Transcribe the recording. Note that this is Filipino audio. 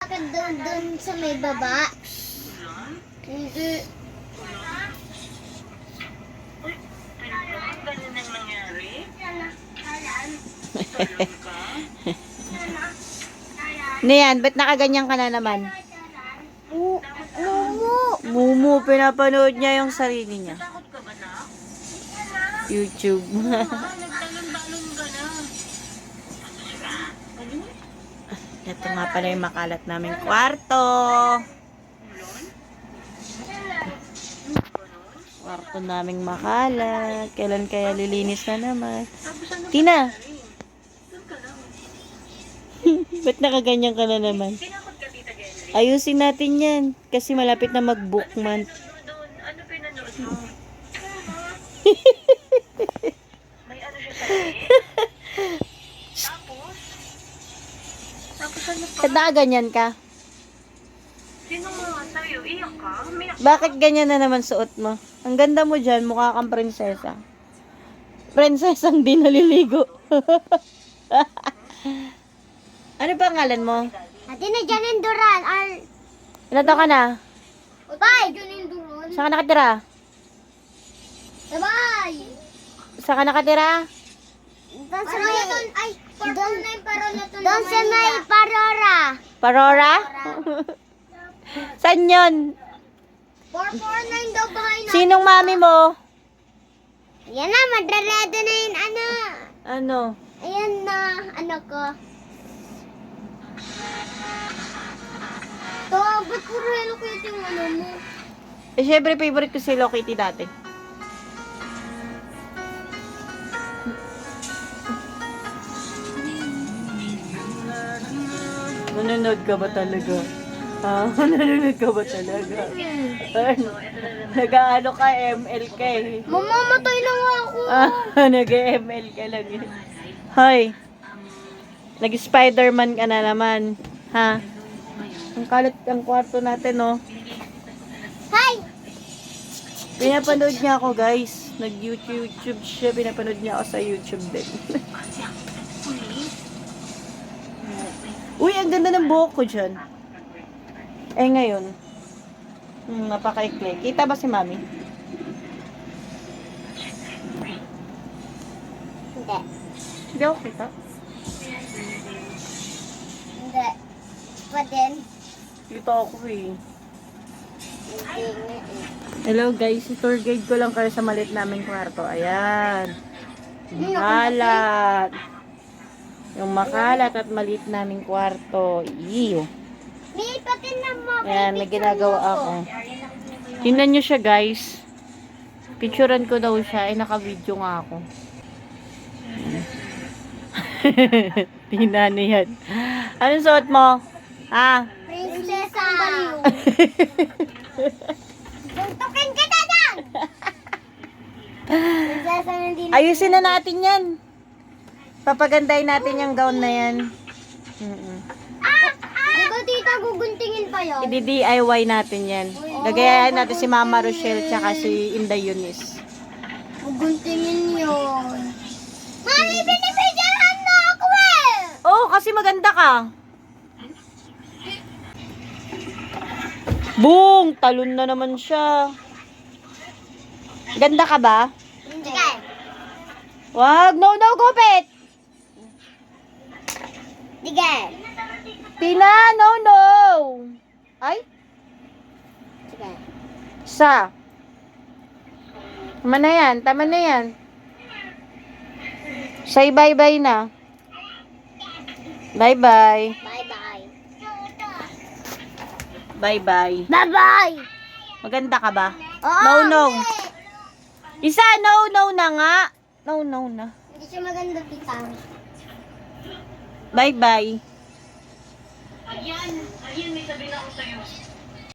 Bakit doon sa may baba? Hindi. Ganun ang nangyari? Niyan, ba't nakaganyan ka na naman? Mumu, pinapanood niya yung sarili niya. Takot ka ba na? YouTube. Nagtalon-talon ka na. Ito nga pala yung makalat naming kwarto. Kwarto naming makalat. Kailan kaya lilinis na naman? Tina! Ba't nakaganyan ka na naman? Tinakot ka, Tita Jenny. Ayusin natin yan. Kasi malapit na mag-book month. Doon, ano pinanood mo? May ano siya sa Tapos? Tapos ano pa? Ba't nakaganyan ka? Sino nga sa'yo? Iyak ka? Umiyak ka? Bakit ganyan na naman suot mo? Ang ganda mo dyan, mukha kang prinsesa. Prinsesang di naliligo. Ano ba ngalan mo? Ate na Janine Duran. Ilan taon ka na? Bye! Janine Duran. Saan ka nakatira? Bye! Saan ka nakatira? Doon sa may... Ay, doon sa may Parora. Parora? Saan yun? 449 daw bahay na. Sinong mami mo? Yan na, madraredo na yun, ano. Ano? Ayan na, ano ko. To, ba't puro Hello Kitty yung ano mo? Eh, syempre, favorite ko si Hello Kitty dati. Nanonood ka ba talaga? Ha? Nanonood ka ba talaga? Ano? Nag-ano ka, ML ka eh. Mamamatay na nga ako. Nag-ML ka lang eh. Hoy. Nag-Spider-Man ka na naman. Ha? Ang kalat ang kwarto natin, oh. Hi! Pinapanood niya ako, guys. Nag-YouTube siya. Pinapanood niya ako sa YouTube din. Uy, ang ganda ng buhok ko dyan. Eh, ngayon. Napakaikli. Kita ba si Mami? Hindi. Hindi ako kita. Hindi. Pa din. Kita ako eh. Hindi nga eh. Hello guys, tour guide ko lang kayo sa maliit namin kwarto. Ayan. Makalat. Yung makalat at maliit naming kwarto. Iyo. May pati na mo. Ayan, may ginagawa ako. Tingnan nyo siya guys. Picturean ko daw siya. Ay, naka-video nga ako. Tingnan niyo yan. Anong suot mo? Ha? Prinsesa. Tuntukin kita dyan! Prinsesa hindi na. Ayusin na natin yan. Papagandahin natin yung gown na yan. Di ba tita guguntingin pa yun? I-DIY natin yan. Gagayahin natin si Mama Rochelle tsaka si Inday Eunice. Guguntingin yun. Mami, binibigyan mo ako eh! Oh, kasi maganda ka. Boom! Talon na naman siya. Ganda ka ba? Hindi. Wag! No, no, gupit! Sige. Tina, no, no! Ay? Sige. Sa. Tama na yan. Tama na yan. Say bye-bye na. Bye-bye. Bye-bye. Bye-bye. Bye-bye! Maganda ka ba? Oo, No, no. hindi. Isa, no, no na nga. No, no na. Hindi siya maganda, tita. Bye-bye. Ayan, may sabihin ako sa'yo.